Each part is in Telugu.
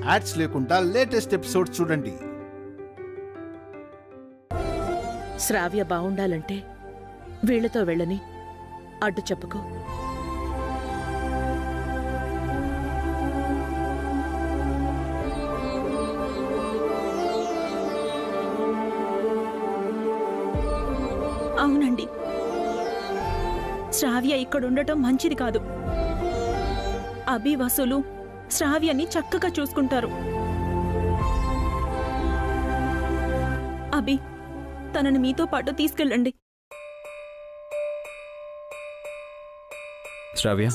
యాడ్స్ లేకుండా లేటెస్ట్ ఎపిసోడ్స్ చూడండి. శ్రావ్య బాగుండాలంటే వీళ్లతో వెళ్ళని అడ్డు చెప్పుకో. అవునండి, శ్రావ్య ఇక్కడుండటం మంచిది కాదు. అభి వసులు శ్రావ్యని చక్కగా చూసుకుంటారు. అభి, తనని మీతో పాటు తీసుకెళ్ళండి. శ్రావ్య,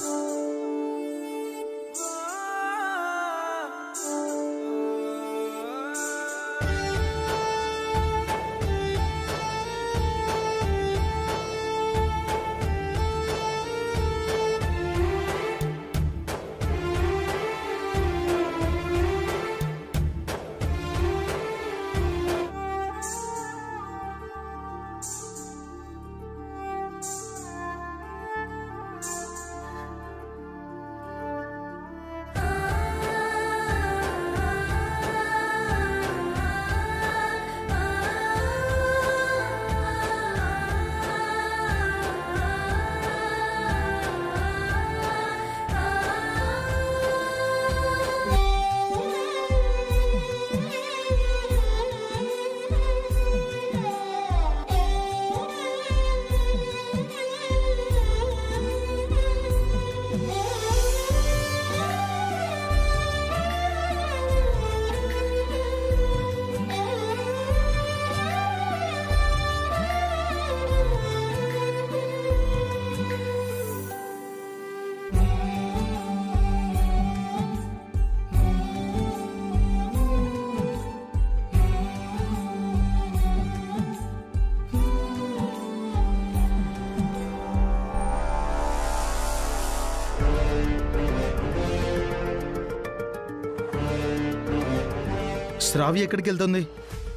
శ్రావ్య ఎక్కడికి వెళ్తుంది?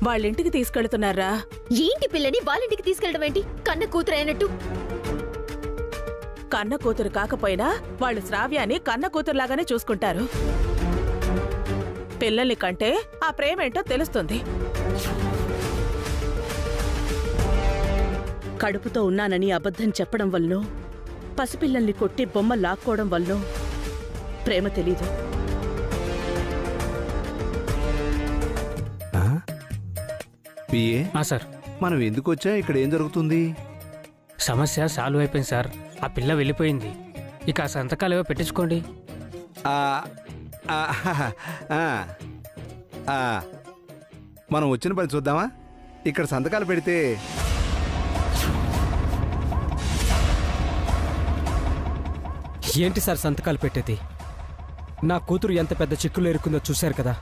వాళ్ళింటికి తీసుకెళ్తున్నారా? ఏంటి పిల్లని వాళ్ళింటికి తీసుకెళ్ళడం ఏంటి? కన్న కూతురు అయినట్టు. కన్న కూతురు కాకపోయినా వాళ్ళు శ్రావ్యాన్ని కన్న కూతురులాగానే చూసుకుంటారు. పిల్లల్ని కంటే ఆ ప్రేమేంటో తెలుస్తుంది. కడుపుతో ఉన్నానని అబద్ధం చెప్పడం వల్ల, పసిపిల్లల్ని కొట్టి బొమ్మ లాక్కోవడం వల్ల ప్రేమ తెలీదు. సార్, మనం ఎందుకు వచ్చా? ఇక్కడ ఏం జరుగుతుంది? సమస్య సాల్వ్ అయిపోయింది సార్. ఆ పిల్ల వెళ్ళిపోయింది. ఇక ఆ సంతకాలు ఏవో పెట్టించుకోండి. మనం వచ్చిన పని చూద్దామా? ఇక్కడ సంతకాలు పెడితే ఏంటి సార్ సంతకాలు పెట్టేది? నా కూతురు ఎంత పెద్ద చిక్కులు ఎరుకుందో చూశారు కదా.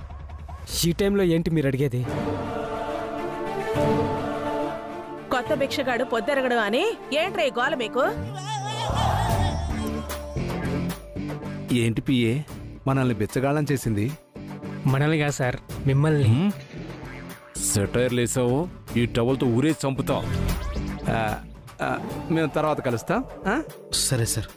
ఈ టైంలో ఏంటి మీరు అడిగేది? కొత్త భిక్షగాడు పొద్దెరగడం అని ఏంట్రా ఈ గోల మీకు? ఏంటి పిఏ మనల్ని బిచ్చగాళ్ళం చేసింది? మనల్ని కాదు సార్, మిమ్మల్ని. సెటైర్ లేసావు, ఈ టవల్తో ఊరేసి చంపుతాం. మేము తర్వాత కలుస్తాం. సరే సార్.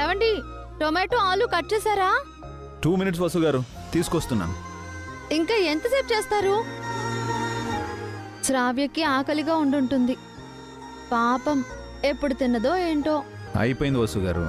ఏవండి, టొమాటో ఆలు కట్ చేశారా? 2 minutes వసు గారు, తీసుకొస్తున్నాను. ఇంకా ఎంతసేపు చేస్తారు? శ్రావ్యకి ఆకలిగా ఉండుంటుంది. పాపం, ఎప్పుడు తిన్నదో ఏంటో. అయిపోయింది వసు గారు.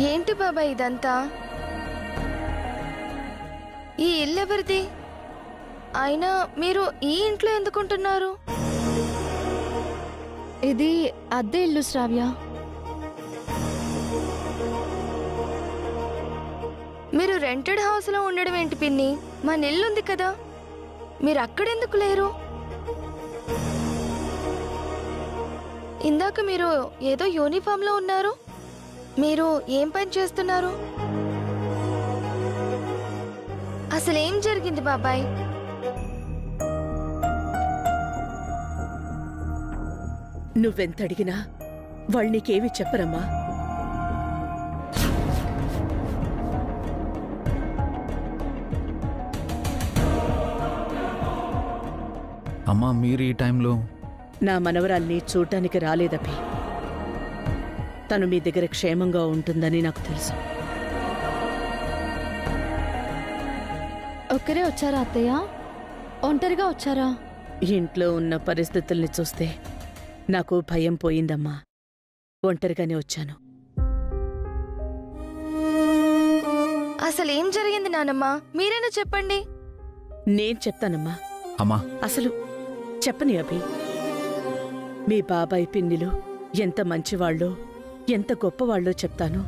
ఏంటి బాబాయ్ ఇదంతా? ఈ ఇల్లు ఎవరిది? అయినా మీరు ఈ ఇంట్లో ఎందుకుంటున్నారు? ఇది అద్దె ఇల్లు శ్రావ్య. మీరు రెంటెడ్ హౌస్ లో ఉండడం ఏంటి పిన్ని? మన ఇల్లు ఉంది కదా, మీరు అక్కడెందుకు లేరు? ఇందాక మీరు ఏదో యూనిఫామ్లో ఉన్నారు. మీరు ఏం పని చేస్తున్నారు? అసలేం జరిగింది బాబాయ్? నువ్వెంత అడిగినా వాళ్ళు నీకేమీ చెప్పరమ్మా. అమ్మా మీరు ఈ టైంలో? నా మనవరాల్ని చూడ్డానికి రాలేదభి. తను మీ దగ్గర క్షేమంగా ఉంటుందని నాకు తెలుసు. ఒక్కరే వచ్చారా అత్తయ్య? ఒంటరిగా వచ్చారా? ఇంట్లో ఉన్న పరిస్థితుల్ని చూస్తే నాకు భయం పోయిందమ్మా. ఒంటరిగానే వచ్చాను. అసలేం జరిగింది నానమ్మా? మీరైనా చెప్పండి. నేను చెప్తానమ్మా. అమ్మా అసలు చెప్పని అభి. మీ బాబాయ్ పిన్నిలు ఎంత మంచివాళ్ళో ఎంత గొప్పవాళ్ళో చెప్తాను.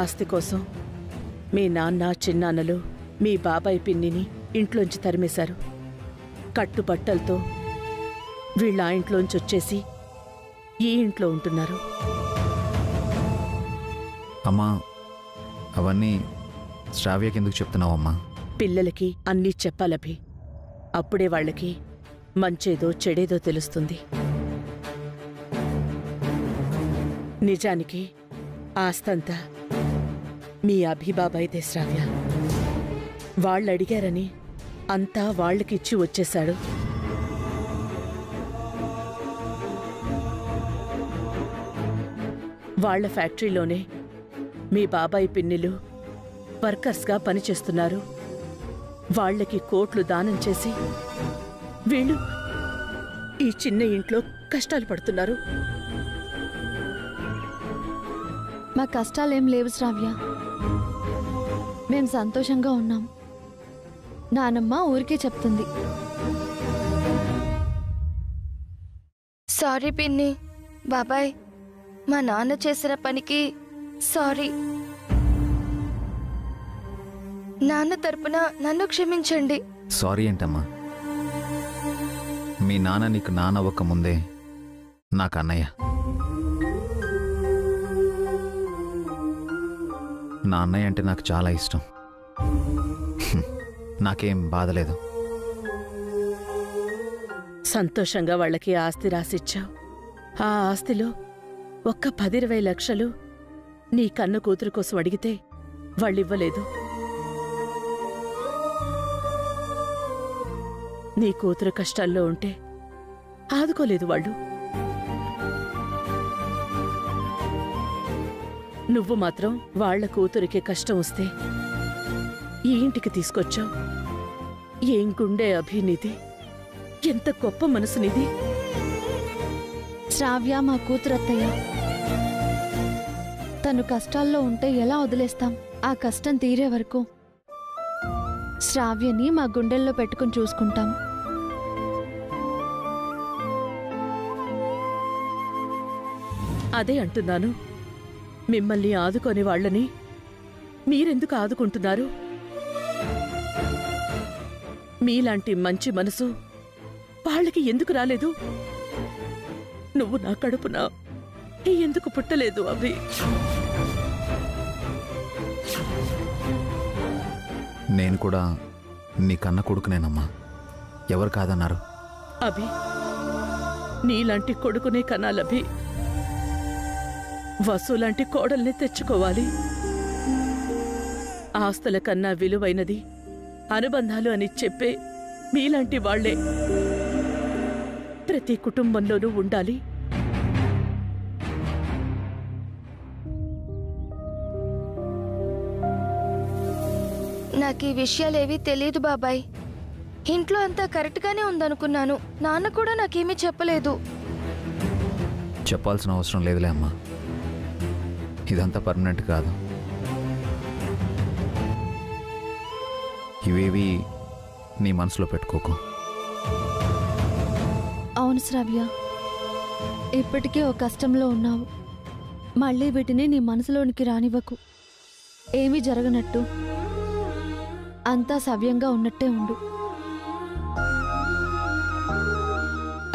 ఆస్తి కోసం మీ నాన్న చిన్నాన్నలు మీ బాబాయ్ పిన్నిని ఇంట్లోంచి తరిమేశారు. కట్టుబట్టలతో వీళ్ళ ఆ ఇంట్లోంచి వచ్చేసి ఈ ఇంట్లో ఉంటున్నారు. అమ్మా అవన్నీ శ్రావ్యకి ఎందుకు చెప్తున్నావమ్మా? పిల్లలకి అన్నీ చెప్పాలభి. అప్పుడే వాళ్ళకి మంచేదో చెడేదో తెలుస్తుంది. నిజానికి ఆస్తంతా మీ అభిబాబాయిదే శ్రావ్య. వాళ్ళడిగారని అంతా వాళ్ళకిచ్చి వచ్చేశాడు. వాళ్ల ఫ్యాక్టరీలోనే మీ బాబాయ్ పిన్నిలు వర్కర్స్గా పనిచేస్తున్నారు. వాళ్లకి కోట్లు దానం చేసి వీళ్ళు ఈ చిన్న ఇంట్లో కష్టాలు పడుతున్నారు. మా కష్టాలేం లేవు శ్రావ్య. మేం సంతోషంగా ఉన్నాం. నానమ్మ ఊరికే చెప్తుంది. సారీ పిన్ని. బాబాయ్, మా నాన్న చేసిన పనికి సారీ. నాన్న తరపున నన్ను క్షమించండి. సారీ ఏంటమ్మా? మీ నాన్న నీకు నాన్నవ్వక ముందే నాకు అన్నయ్య. నా అన్నయ్య అంటే నాకు చాలా ఇష్టం. నాకేం బాధలేదు. సంతోషంగా వాళ్ళకి ఆస్తి రాసిచ్చావు. ఆ ఆస్తిలో ఒక్క 10-20 లక్షలు నీ కన్ను కూతురు కోసం అడిగితే వాళ్ళివ్వలేదు. నీ కూతురు కష్టాల్లో ఉంటే ఆదుకోలేదు వాళ్ళు. నువ్వు మాత్రం వాళ్ల కూతురికి కష్టం వస్తే ఈ ఇంటికి తీసుకొచ్చావు. ఏం గుండె అభినీది! ఎంత గొప్ప మనసునిది! శ్రావ్య మా కూతురత్తయ్య. తను కష్టాల్లో ఉంటే ఎలా వదిలేస్తాం? ఆ కష్టం తీరే వరకు శ్రావ్యని మా గుండెల్లో పెట్టుకుని చూసుకుంటాం. అదే అంటున్నాను. మిమ్మల్ని ఆదుకొని వాళ్ళని మీరెందుకు ఆదుకుంటున్నారు? మీలాంటి మంచి మనసు వాళ్ళకి ఎందుకు రాలేదు? నువ్వు నా కడుపున ఎందుకు పుట్టలేదు అభి? నేను కూడా నీ కన్న కొడుకునేనమ్మా. ఎవరు కాదన్నారు? అభి, నీలాంటి కొడుకునే కనాలభి. వసులాంటి కోడల్ని తెచ్చుకోవాలి. ఆస్తుల కన్నా విలువైనది అనుబంధాలు అని చెప్పే మీలాంటి వాళ్లే ప్రతి కుటుంబంలోనూ ఉండాలి. నాకు ఈ విషయాలేవీ తెలియదు బాబాయ్. ఇంట్లో అంతా కరెక్ట్గానే ఉందనుకున్నాను. నాన్న కూడా నాకేమీ చెప్పలేదు. చెప్పాల్సిన అవసరం లేదులే అమ్మా. ఇదంతా పర్మనెంట్ కాదు. ఇవేవి నీ మనసులో పెట్టుకోకు. అవును శ్రావ్య, ఇప్పటికే ఓ కష్టంలో ఉన్నావు. మళ్ళీ వీటిని నీ మనసులోనికి రానివ్వకు. ఏమీ జరగనట్టు అంతా సవ్యంగా ఉన్నట్టే ఉండు.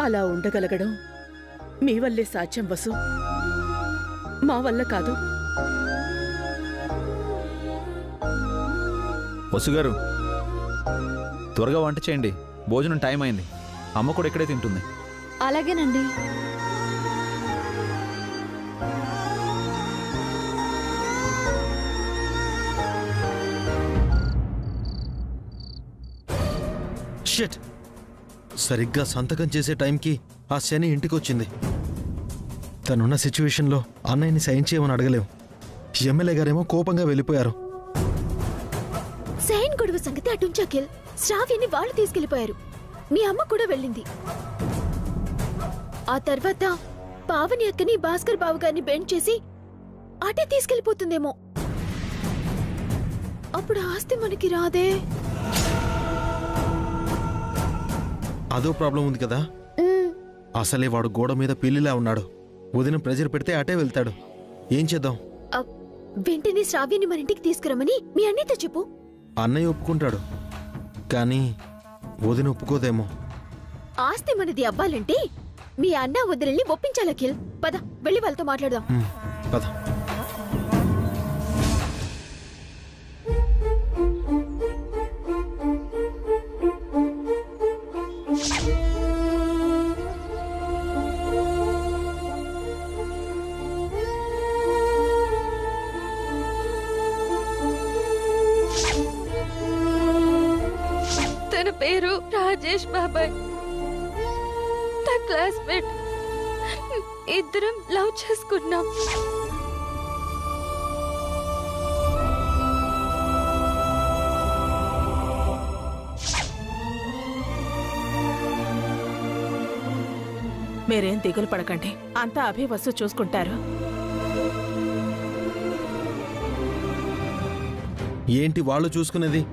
అలా ఉండగలగడం మీ వల్లే సాధ్యం వసు, మా వల్ల కాదు. వసుగారు, త్వరగా వంట చేయండి, భోజనం టైం అయింది. అమ్మ కూడా ఇక్కడే తింటుంది. అలాగేనండి. షిట్, సరిగ్గా సంతకం చేసే టైంకి ఆ శని ఇంటికొచ్చింది. తనున్న సిచ్యువేషన్లో అన్నయ్యని సైన్ చేయమని అడగలేం. ఎమ్మెల్యే గారేమో కోపంగా వెళ్ళిపోయారు. సైన్ గొడవ సంగతి అటుంచా అఖిల్. శ్రావ్యని వాళ్ళు తీసుకెళ్లిపోయారు. మీ అమ్మ కూడా వెళ్ళింది. ఆ తర్వాత పావని అక్కని భాస్కర్ బాబు గారిని బెండ్ చేసి అటే తీసుకెళ్లిపోతుందేమో. అప్పుడు ఆస్తి మనకి రాదే. అదో ప్రాబ్లం ఉంది కదా. అసలే వాడు గోడ మీద పిల్లిలా ఉన్నాడు. వదిన ప్రెజర్ పెడితే అటే వెళ్తాడు. ఏం చేద్దాం? వెంటనే శ్రావ్యని మన ఇంటికి తీసుకురమని మీ అన్నయ్యతో చెప్పు. అన్నయ్య ఒప్పుకుంటాడు, కానీ వదిన ఒప్పుకోదేమో. ఆస్తి మనది అవ్వాలంటే మీ అన్న వదినల్ని ఒప్పించాలి అఖిల్. పద, వెళ్ళి వాళ్ళతో మాట్లాడదాం. పద. తన పేరు రాజేష్ బాబాయ్, నా క్లాస్మేట్. ఇద్దరం లవ్ చేసుకున్నాం. మీరేం దిగులు పడకండి, అంతా అభి వసు చూసుకుంటారు. ఏంటి వాళ్ళు చూసుకునేది?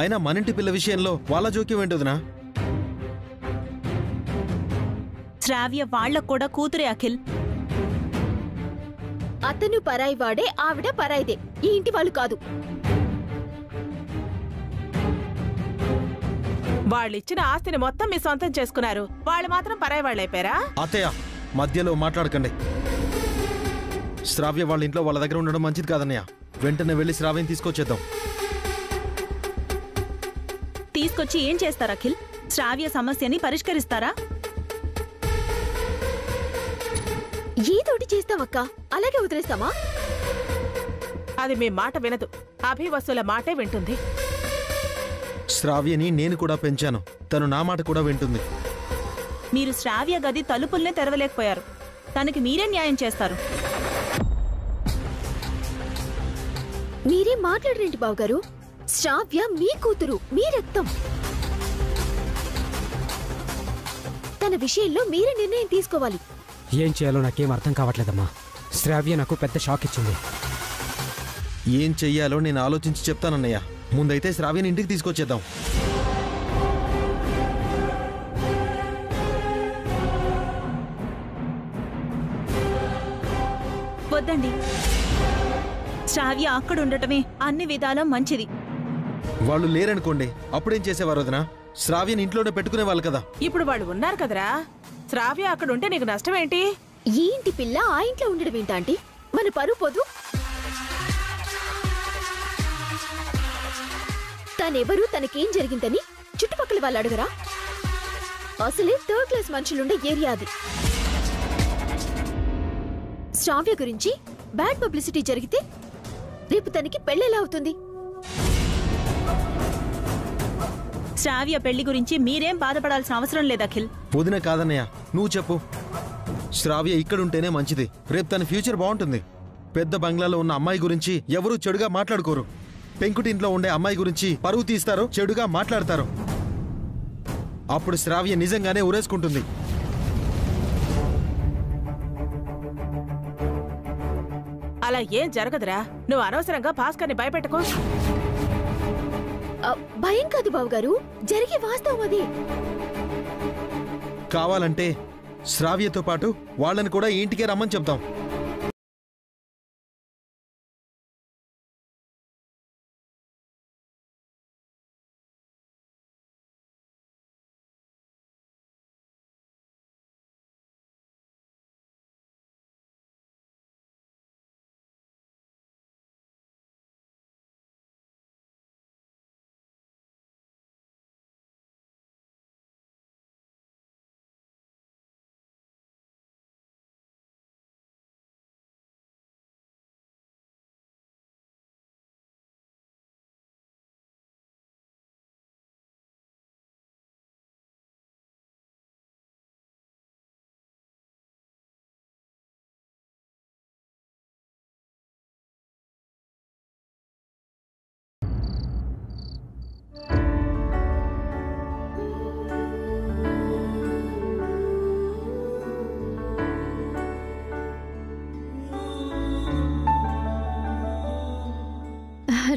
అయినా మనింటి పిల్ల విషయంలో వాళ్ళ జోక్యం ఏంటోదినా? శ్రావ్య వాళ్ళకు కూడా కూతురే అఖిల్. అతను పరాయి వాడే, ఆవిడ పరాయిదే. ఈ ఇంటి వాళ్ళు కాదు. వాళ్ళిచ్చిన ఆస్తిని మొత్తం మీ సొంతం చేసుకున్నారు. వాళ్ళు మాత్రం పరాయి వాళ్ళైపోయారా? అత్తయ్య, మధ్యలో మాట్లాడకండి. శ్రావ్య వాళ్ళ ఇంట్లో వాళ్ళ దగ్గర ఉండడం మంచిది కాదన్నయ్య. వెంటనే వెళ్ళి శ్రావ్యం తీసుకొచ్చేద్దాం. తీసుకొచ్చి ఏం చేస్తారు అఖిల్? శ్రావ్య సమస్యని పరిష్కరిస్తారా? ఏదోటి చేస్తావక్క, అలాగే వదిలేస్తామా? అది మీ మాట వినదు, అభి వసుల మాటే వింటుంది. శ్రావ్యని నేను కూడా పెంచాను, తను నా మాట కూడా వింటుంది. మీరు శ్రావ్య గది తలుపుల్నే తెరవలేకపోయారు. తనకి మీరే న్యాయం చేస్తారు. మీరేం మాట్లాడరేంటి బావగారు? శ్రావ్య మీ కూతురు, మీ రక్తం. తన విషయంలో మీరే నిర్ణయం తీసుకోవాలి. ఏం చేయాలో నాకేం అర్థం కావట్లేదమ్మా. శ్రావ్య నాకు పెద్ద షాక్ ఇచ్చింది. ఏం చెయ్యాలో నేను ఆలోచించి చెప్తానన్నయ్య. ముందైతే శ్రావ్యని ఇంటికి తీసుకొచ్చేద్దాం. వద్దండి, శ్రావ్య అక్కడుండటమే అన్ని విధాలా మంచిది. వాళ్ళు లేరనుకోండి, అప్పుడేం చేసేవారు వదినా? శ్రావ్యని ఇంట్లోనే పెట్టుకునే వాళ్ళు కదా. ఇప్పుడు వాళ్ళు ఉన్నారు కదరా. శ్రావ్య అక్కడుంటే నీకు నష్టం ఏంటి? ఈ ఇంటి పిల్ల ఆ ఇంట్లో ఉండడం ఏంటంటే మన పరువు పోదు. తనెవరు, తనకేం జరిగిందని చుట్టుపక్కల వాళ్ళు అడగరా? అసలే థర్డ్ క్లాస్ మనుషులుండే ఏరియా అది. శ్రావ్య గురించి బ్యాడ్ పబ్లిసిటీ జరిగితే రేపు తనకి పెళ్ళెలా అవుతుంది? శ్రావ్య పెళ్లి గురించి మీరేం బాధపడాల్సిన అవసరం లేదు అఖిల్. వదిన కాదన్నయ్య, నువ్వు చెప్పు. శ్రావ్య ఇక్కడుంటేనే మంచిది. రేపు తన ఫ్యూచర్ బాగుంటుంది. పెద్ద బంగ్లాలో ఉన్న అమ్మాయి గురించి ఎవరూ చెడుగా మాట్లాడుకోరు. పెంకుటింట్లో ఉండే అమ్మాయి గురించి పరువు తీస్తారు, చెడుగా మాట్లాడతారు. అప్పుడు శ్రావ్య నిజంగానే ఉరేసుకుంటుంది. అలా ఏం జరగదురా. నువ్వు అనవసరంగా భాస్కర్ని భయపెట్టుకో. భయం కాదు బావగారు, జరిగే వాస్తవం అది. కావాలంటే శ్రావ్యతో పాటు వాళ్ళని కూడా ఇంటికే రమ్మని చెప్తాం.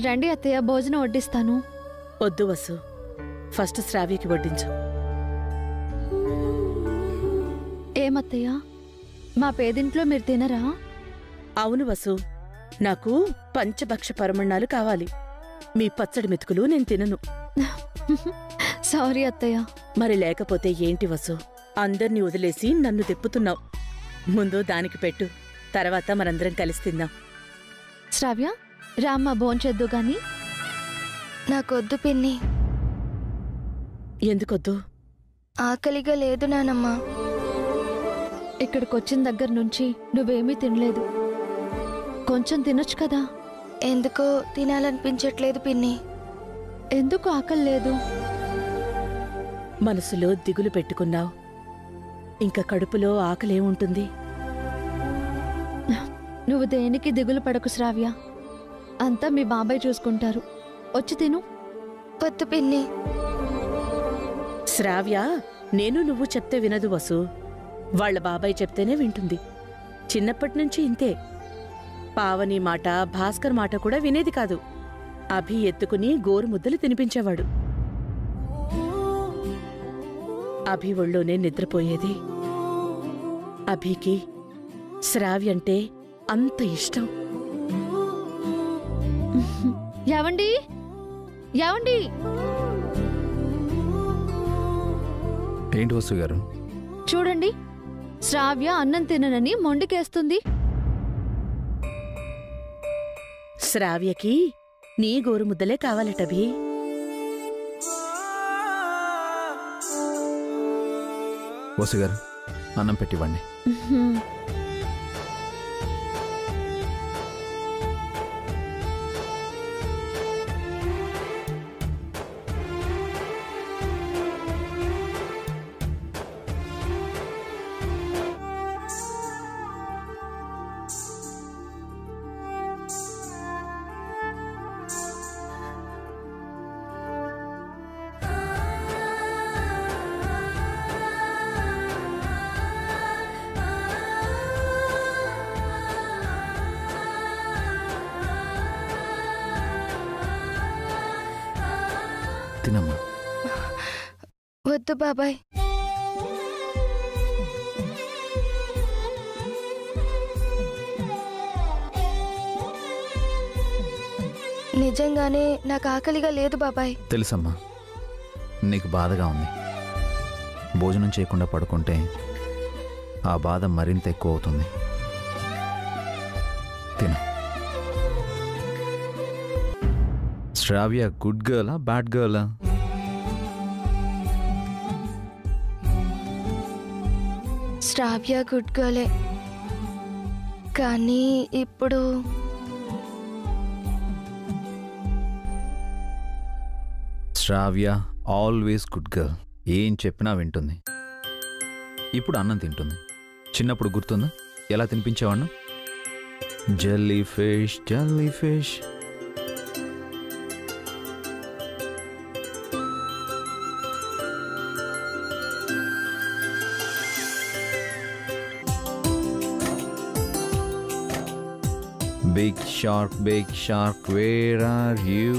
రండి అత్తయ్య, భోజనం వడ్డిస్తాను. వద్దు వసు, ఫస్ట్ శ్రావ్యకి వడ్డించు. ఏమత్తయ్య, మా పేదింట్లో మీరు తినరా? అవును వసు, నాకు పంచభక్ష పరమన్నాలు కావాలి. మీ పచ్చడి మెతుకులు నేను తినను. సారీ అత్తయ్య. మరి లేకపోతే ఏంటి వసు, అందర్నీ వదిలేసి నన్ను తెప్పుతున్నావు. ముందు దానికి పెట్టు, తర్వాత మనందరం కలిసి తిందాం. శ్రావ్య, రామ్మ భోంచేద్దు గాని. నాకొద్దు పిన్ని. ఎందుకొద్దు? ఆకలిగా లేదు నానమ్మా. ఇక్కడికొచ్చిన దగ్గర నుంచి నువ్వేమీ తినలేదు. కొంచెం తినొచ్చు కదా. ఎందుకో తినాలనిపించట్లేదు పిన్ని. ఎందుకు ఆకలి లేదు? మనసులో దిగులు పెట్టుకున్నావు, ఇంకా కడుపులో ఆకలేముంటుంది? నువ్వు దేనికి దిగులు పడకు శ్రావ్య, అంతా మీ బాబాయ్ చూసుకుంటారు. వచ్చి తిను. వద్దు పిన్ని. శ్రావ్య, నేను నువ్వు చెప్తే వినదు వసు, వాళ్ళ బాబాయ్ చెప్తేనే వింటుంది. చిన్నప్పటినుంచి ఇంతే. పావని మాట, భాస్కర్ మాట కూడా వినేది కాదు. అభి ఎత్తుకుని గోరు ముద్దలు తినిపించేవాడు. అభి ఒళ్ళోనే నిద్రపోయేది. అభికి శ్రావ్యంటే అంత ఇష్టం. యావండి, యావండి. ఏంటి వసు గారు? చూడండి, శ్రావ్య అన్నం తిననని మొండికేస్తుంది. శ్రావ్యకి నీ గోరుముద్దలే కావాలటభి. వసు గారు, అన్నం పెట్టివ్వండి. తినమ్మా. వద్దు బాబాయ్. నిజంగానే నాకు ఆకలిగా లేదు బాబాయ్. తెలుసమ్మా, నీకు బాధగా ఉంది. భోజనం చేయకుండా పడుకుంటే ఆ బాధ మరింత ఎక్కువ అవుతుంది. తిను. శ్రావ్య గుడ్ గర్లా, బ్యాడ్ గర్లా? శ్రావ్య గుడ్ గర్లే, కానీ ఇప్పుడు శ్రావ్య ఆల్వేస్ గుడ్ గర్ల్. ఏం చెప్పినా వింటుంది. ఇప్పుడు అన్నం తింటుంది. చిన్నప్పుడు గుర్తుందా ఎలా తినిపించేవాడిను? Jelly fish, jelly fish. Big shark, where are you?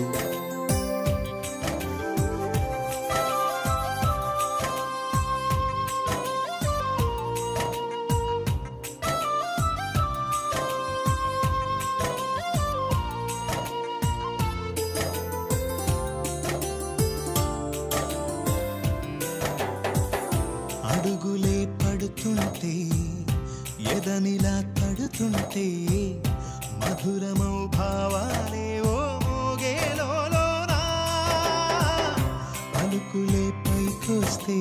అడుగులే పడుతుంటే, ఎదనిలా తడుతుంటే, మధురమౌ భావాలే ఓ మోగేలోనా. పలుకులే పైకొస్తే,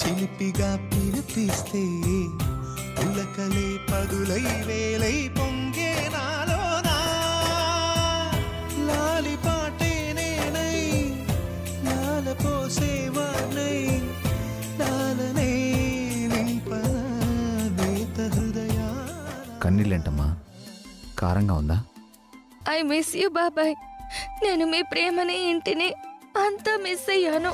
చిలిపిగా పిలిపిస్తే, పులకలే పదులై వేలై పొంగే నాలోనా. లాలిపాటే నేనై, లాల పోసేవాణ్ణై, లాలనే నింపనా నేత హృదయా. కన్నీళ్ళేంటమ్మా, కారంగా ఉందా? ఐ మిస్ యూ బాబాయ్. నేను మీ ప్రేమని, ఇంటిని అంతా మిస్ అయ్యాను.